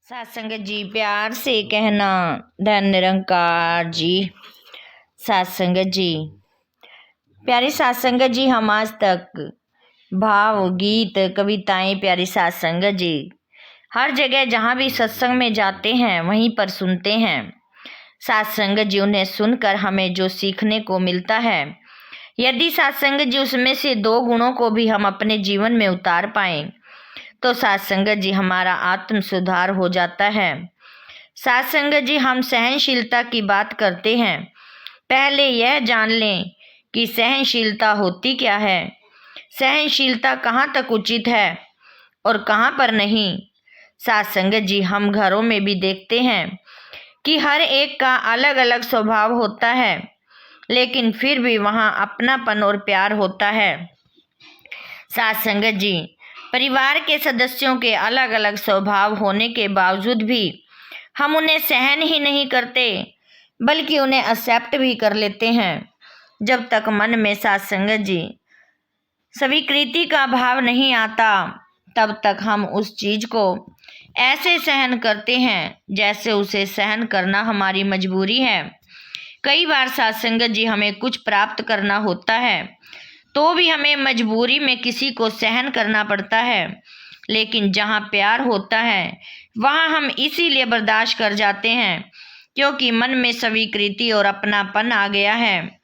सत्संग जी प्यार से कहना धन निरंकार जी। सत्संग जी प्यारे सत्संग जी, हम आज तक भाव गीत कविताएं प्यारे सत्संग जी हर जगह जहाँ भी सत्संग में जाते हैं वहीं पर सुनते हैं। सत्संग जी उन्हें सुनकर हमें जो सीखने को मिलता है, यदि सत्संग जी उसमें से 2 गुणों को भी हम अपने जीवन में उतार पाएं तो सत्संग जी हमारा आत्म सुधार हो जाता है। सत्संग जी हम सहनशीलता की बात करते हैं, पहले यह जान लें कि सहनशीलता होती क्या है, सहनशीलता कहाँ तक उचित है और कहाँ पर नहीं। सत्संग जी हम घरों में भी देखते हैं कि हर एक का अलग अलग स्वभाव होता है, लेकिन फिर भी वहाँ अपनापन और प्यार होता है। सत्संग जी परिवार के सदस्यों के अलग अलग स्वभाव होने के बावजूद भी हम उन्हें सहन ही नहीं करते बल्कि उन्हें एक्सेप्ट भी कर लेते हैं। जब तक मन में सत्संग जी स्वीकृति का भाव नहीं आता तब तक हम उस चीज को ऐसे सहन करते हैं जैसे उसे सहन करना हमारी मजबूरी है। कई बार सत्संग जी हमें कुछ प्राप्त करना होता है तो भी हमें मजबूरी में किसी को सहन करना पड़ता है, लेकिन जहाँ प्यार होता है वहाँ हम इसीलिए बर्दाश्त कर जाते हैं क्योंकि मन में स्वीकृति और अपनापन आ गया है।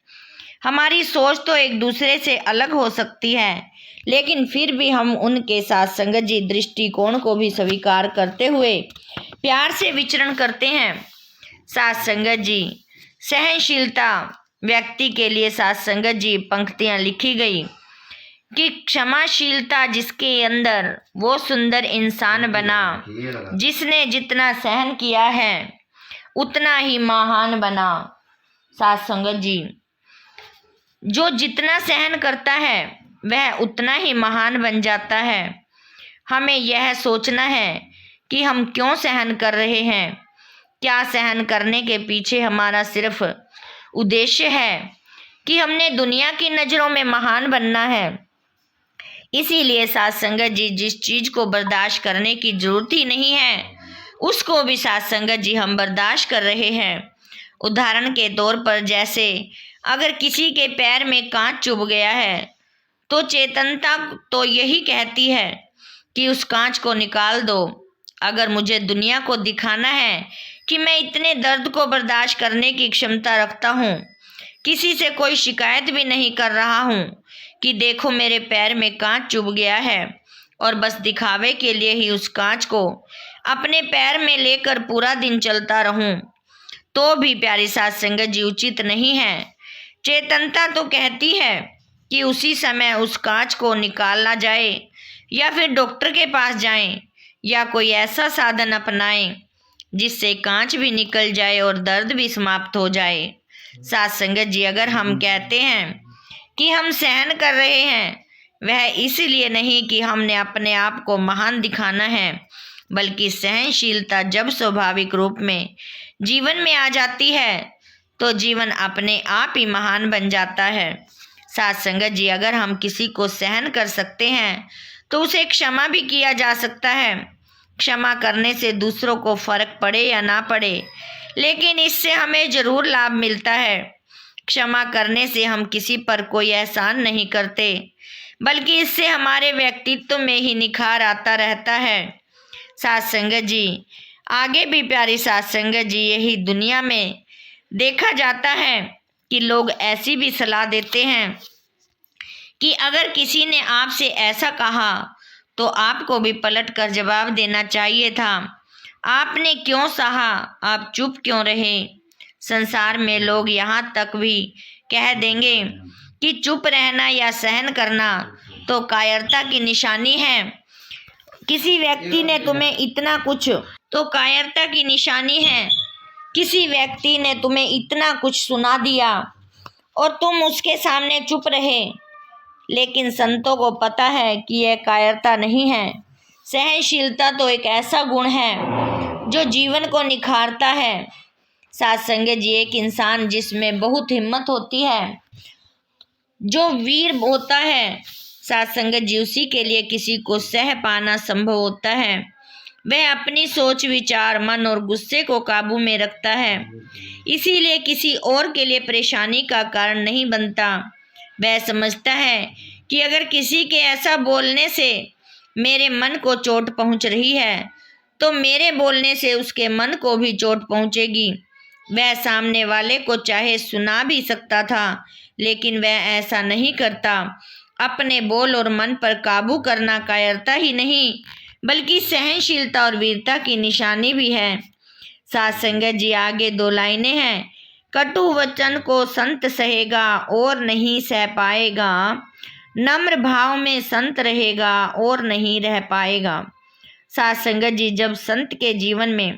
हमारी सोच तो एक दूसरे से अलग हो सकती है, लेकिन फिर भी हम उनके साथ संगत दृष्टिकोण को भी स्वीकार करते हुए प्यार से विचरण करते हैं। सत्संग जी सहनशीलता व्यक्ति के लिए सत्संग जी पंक्तियां लिखी गई कि क्षमाशीलता जिसके अंदर वो सुंदर इंसान बना, जिसने जितना सहन किया है उतना ही महान बना। सत्संग जी जो जितना सहन करता है वह उतना ही महान बन जाता है। हमें यह सोचना है कि हम क्यों सहन कर रहे हैं, क्या सहन करने के पीछे हमारा सिर्फ उद्देश्य है कि हमने दुनिया की नज़रों में महान बनना है। इसीलिए सत्संग जी जिस चीज़ को बर्दाश्त करने की जरूरत ही नहीं है उसको भी सत्संग जी हम बर्दाश्त कर रहे हैं। उदाहरण के तौर पर जैसे अगर किसी के पैर में कांच चुभ गया है तो चेतनता तो यही कहती है कि उस कांच को निकाल दो। अगर मुझे दुनिया को दिखाना है कि मैं इतने दर्द को बर्दाश्त करने की क्षमता रखता हूँ, किसी से कोई शिकायत भी नहीं कर रहा हूँ कि देखो मेरे पैर में कांच चुभ गया है, और बस दिखावे के लिए ही उस कांच को अपने पैर में लेकर पूरा दिन चलता रहूं, तो भी प्यारी सत्संग जी उचित नहीं है। चेतनता तो कहती है कि उसी समय उस कांच को निकाला जाए या फिर डॉक्टर के पास जाएं या कोई ऐसा साधन अपनाएं जिससे कांच भी निकल जाए और दर्द भी समाप्त हो जाए। सत्संग जी अगर हम कहते हैं कि हम सहन कर रहे हैं, वह इसलिए नहीं कि हमने अपने आप को महान दिखाना है, बल्कि सहनशीलता जब स्वाभाविक रूप में जीवन में आ जाती है तो जीवन अपने आप ही महान बन जाता है। सत्संग जी अगर हम किसी को सहन कर सकते हैं तो उसे क्षमा भी किया जा सकता है। क्षमा करने से दूसरों को फर्क पड़े या ना पड़े, लेकिन इससे हमें जरूर लाभ मिलता है। क्षमा करने से हम किसी पर कोई एहसान नहीं करते, बल्कि इससे हमारे व्यक्तित्व में ही निखार आता रहता है। सत्संग जी आगे भी प्यारी सत्संग जी यही दुनिया में देखा जाता है कि लोग ऐसी भी सलाह देते हैं कि अगर किसी ने आपसे ऐसा कहा तो आपको भी पलट कर जवाब देना चाहिए था। आपने क्यों सहा, आप चुप क्यों रहे। संसार में लोग यहाँ तक भी कह देंगे कि चुप रहना या सहन करना तो कायरता की निशानी है। किसी व्यक्ति ने तुम्हें इतना कुछ तो कायरता की निशानी है। किसी व्यक्ति ने तुम्हें इतना कुछ सुना दिया और तुम उसके सामने चुप रहे, लेकिन संतों को पता है कि यह कायरता नहीं है। सहनशीलता तो एक ऐसा गुण है जो जीवन को निखारता है। सत्संग जी एक इंसान जिसमें बहुत हिम्मत होती है, जो वीर होता है, सत्संग जी उसी के लिए किसी को सह पाना संभव होता है। वह अपनी सोच, विचार, मन और गुस्से को काबू में रखता है, इसीलिए किसी और के लिए परेशानी का कारण नहीं बनता। वह समझता है कि अगर किसी के ऐसा बोलने से मेरे मन को चोट पहुंच रही है तो मेरे बोलने से उसके मन को भी चोट पहुंचेगी। वह सामने वाले को चाहे सुना भी सकता था, लेकिन वह ऐसा नहीं करता। अपने बोल और मन पर काबू करना कायरता ही नहीं बल्कि सहनशीलता और वीरता की निशानी भी है। साथ संगत जी, आगे 2 लाइनें हैं। कटु वचन को संत सहेगा और नहीं सह पाएगा, नम्र भाव में संत रहेगा और नहीं रह पाएगा। साथ संगत जी, जब संत के जीवन में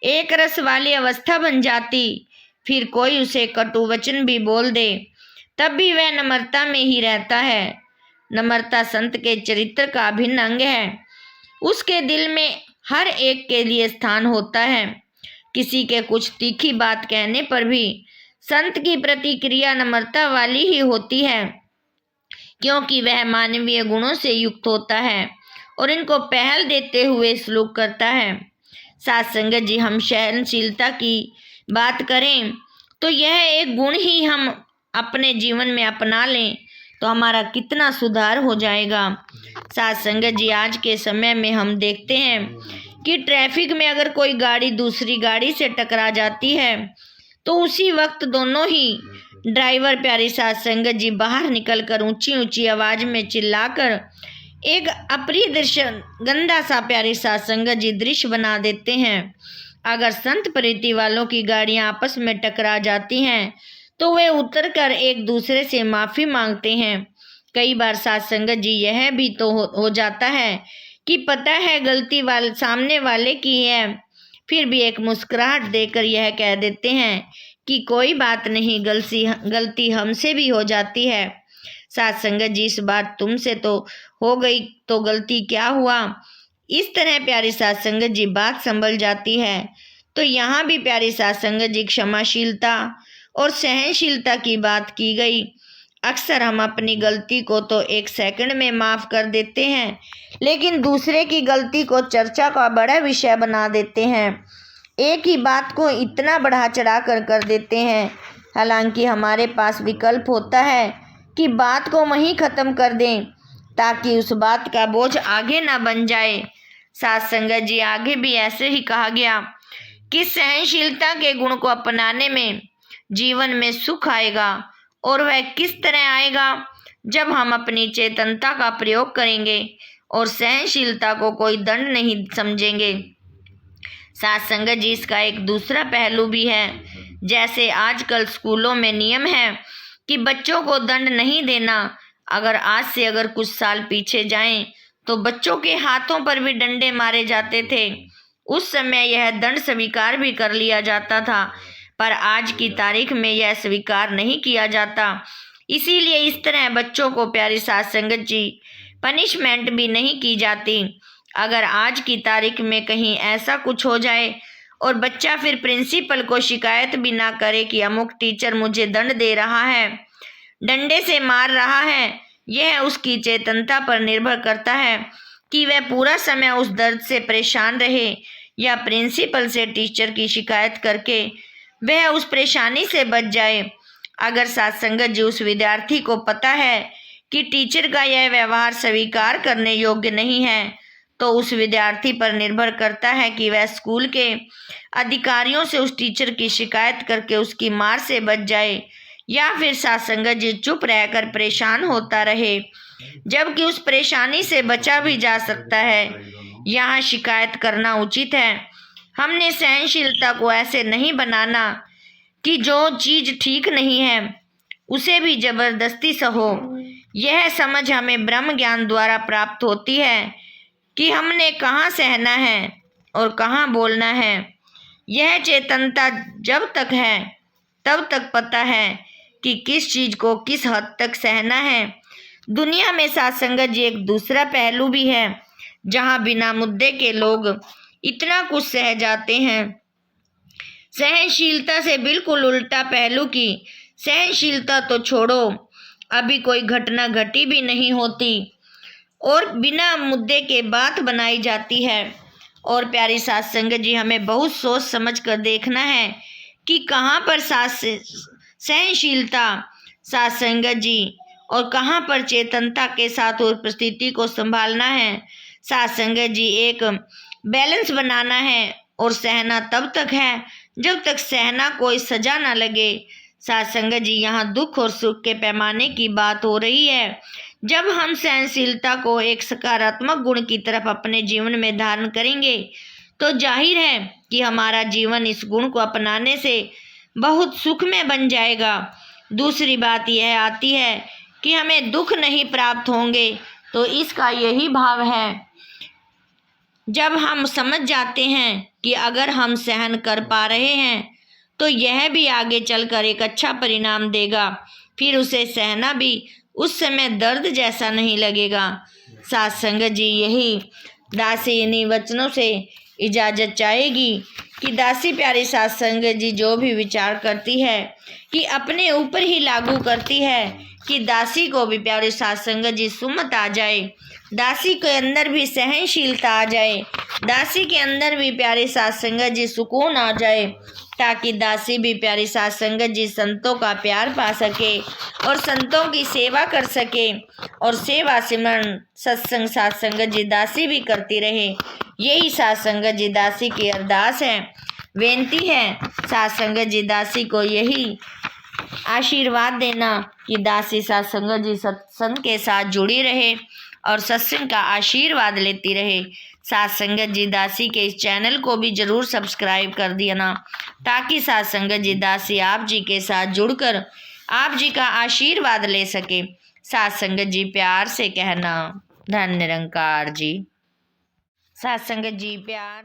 एक रस वाली अवस्था बन जाती, फिर कोई उसे कटु वचन भी बोल दे तब भी वह नम्रता में ही रहता है। नम्रता संत के चरित्र का अभिन्न अंग है। उसके दिल में हर एक के लिए स्थान होता है। किसी के कुछ तीखी बात कहने पर भी संत की प्रतिक्रिया नम्रता वाली ही होती है, क्योंकि वह मानवीय गुणों से युक्त होता है और इनको पहल देते हुए सलूक करता है। साथ संगत जी, हम सहनशीलता की बात करें तो यह एक गुण ही हम अपने जीवन में अपना लें तो हमारा कितना सुधार हो जाएगा। साथ संगत जी, आज के समय में हम देखते हैं कि ट्रैफिक में अगर कोई गाड़ी दूसरी गाड़ी से टकरा जाती है तो उसी वक्त दोनों ही ड्राइवर, प्यारी साथ संगत जी, बाहर निकलकर ऊंची ऊंची आवाज में चिल्लाकर एक अप्रिय दृश्य, गंदा सा, प्यारी साथ संगत जी, दृश्य बना देते हैं। अगर संत प्रीति वालों की गाड़ियां आपस में टकरा जाती हैं तो वे उतरकर एक दूसरे से माफ़ी मांगते हैं। कई बार साथ संगत जी, यह भी तो हो जाता है कि पता है गलती सामने वाले की है, फिर भी एक मुस्कुराहट देकर यह कह देते हैं कि कोई बात नहीं, गलती हमसे भी हो जाती है। साथ संगत जी, इस बार तुमसे तो हो गई तो गलती क्या हुआ, इस तरह प्यारी साथ संगत जी बात संभल जाती है। तो यहाँ भी प्यारी साथ संगत जी क्षमाशीलता और सहनशीलता की बात की गई। अक्सर हम अपनी गलती को तो 1 सेकंड में माफ़ कर देते हैं, लेकिन दूसरे की गलती को चर्चा का बड़ा विषय बना देते हैं। एक ही बात को इतना बढ़ा चढ़ा कर देते हैं, हालांकि हमारे पास विकल्प होता है कि बात को वहीं ख़त्म कर दें ताकि उस बात का बोझ आगे ना बन जाए। साथ संगत जी, आगे भी ऐसे ही कहा गया कि सहनशीलता के गुण को अपनाने में जीवन में सुख आएगा, और वह किस तरह आएगा, जब हम अपनी चेतनता का प्रयोग करेंगे और सहनशीलता को कोई दंड नहीं समझेंगे। साथ संगत जी, इसका एक दूसरा पहलू भी है। जैसे आजकल स्कूलों में नियम है कि बच्चों को दंड नहीं देना। अगर कुछ साल पीछे जाएं तो बच्चों के हाथों पर भी डंडे मारे जाते थे। उस समय यह दंड स्वीकार भी कर लिया जाता था, पर आज की तारीख में यह स्वीकार नहीं किया जाता। इसीलिए इस तरह बच्चों को, प्यारी साथ संगत जी, पनिशमेंट भी नहीं की जाती। अगर आज की तारीख में कहीं ऐसा कुछ हो जाए और बच्चा फिर प्रिंसिपल को शिकायत भी ना करे कि अमुक टीचर मुझे दंड दे रहा है, डंडे से मार रहा है, यह उसकी चेतनता पर निर्भर करता है कि वह पूरा समय उस दर्द से परेशान रहे या प्रिंसिपल से टीचर की शिकायत करके वह उस परेशानी से बच जाए। अगर साथ संगत जी, उस विद्यार्थी को पता है कि टीचर का यह व्यवहार स्वीकार करने योग्य नहीं है, तो उस विद्यार्थी पर निर्भर करता है कि वह स्कूल के अधिकारियों से उस टीचर की शिकायत करके उसकी मार से बच जाए, या फिर साथ संगत जी चुप रहकर परेशान होता रहे, जबकि उस परेशानी से बचा भी जा सकता है। यहाँ शिकायत करना उचित है। हमने सहनशीलता को ऐसे नहीं बनाना कि जो चीज़ ठीक नहीं है उसे भी जबरदस्ती सहो। यह समझ हमें ब्रह्म ज्ञान द्वारा प्राप्त होती है कि हमने कहाँ सहना है और कहाँ बोलना है। यह चेतनता जब तक है तब तक पता है कि किस चीज़ को किस हद तक सहना है। दुनिया में साथ संगत जी एक दूसरा पहलू भी है, जहाँ बिना मुद्दे के लोग इतना कुछ सह जाते हैं। सहनशीलता से बिल्कुल उल्टा पहलू की सहनशीलता तो छोड़ो, अभी कोई घटना घटी भी नहीं होती और बिना मुद्दे के बात बनाई जाती है। और प्यारी साध संगत जी, हमें बहुत सोच समझ कर देखना है कि कहाँ पर सहनशीलता साध संगत जी, और कहाँ पर चेतनता के साथ उस परिस्थिति को संभालना है साध संगत जी। एक बैलेंस बनाना है, और सहना तब तक है जब तक सहना कोई सजा ना लगे साध संगत जी। यहाँ दुख और सुख के पैमाने की बात हो रही है। जब हम सहनशीलता को एक सकारात्मक गुण की तरफ अपने जीवन में धारण करेंगे तो जाहिर है कि हमारा जीवन इस गुण को अपनाने से बहुत सुखमय बन जाएगा। दूसरी बात यह आती है कि हमें दुख नहीं प्राप्त होंगे, तो इसका यही भाव है। जब हम समझ जाते हैं कि अगर हम सहन कर पा रहे हैं तो यह भी आगे चलकर एक अच्छा परिणाम देगा, फिर उसे सहना भी उस समय दर्द जैसा नहीं लगेगा साध संगत जी। यही दासी इन्हीं वचनों से इजाज़त चाहेगी कि दासी प्यारी साध संगत जी जो भी विचार करती है कि अपने ऊपर ही लागू करती है, कि दासी को भी प्यारी साध संगत जी सुमत आ जाए, दासी के अंदर भी सहनशीलता आ जाए, दासी के अंदर भी प्यारी साध संगत जी सुकून आ जाए, ताकि दासी भी प्यारी साध संगत जी संतों का प्यार पा सके और संतों की सेवा कर सके, और सेवा सिमरन सत्संग साध संगत जी दासी भी करती रहे। यही साध संगत जी दासी की अरदास है, बेनती है साध संगत जी दासी को यही आशीर्वाद देना कि दासी साध संगत जी सत्संग के साथ जुड़ी रहे और सत्संग का आशीर्वाद लेती रहे। साध संगत जी दासी के इस चैनल को भी जरूर सब्सक्राइब कर देना, ताकि साध संगत जी दासी आप जी के साथ जुड़कर आप जी का आशीर्वाद ले सके। साध संगत जी प्यार से कहना, धन निरंकार जी। साध संगत जी प्यार।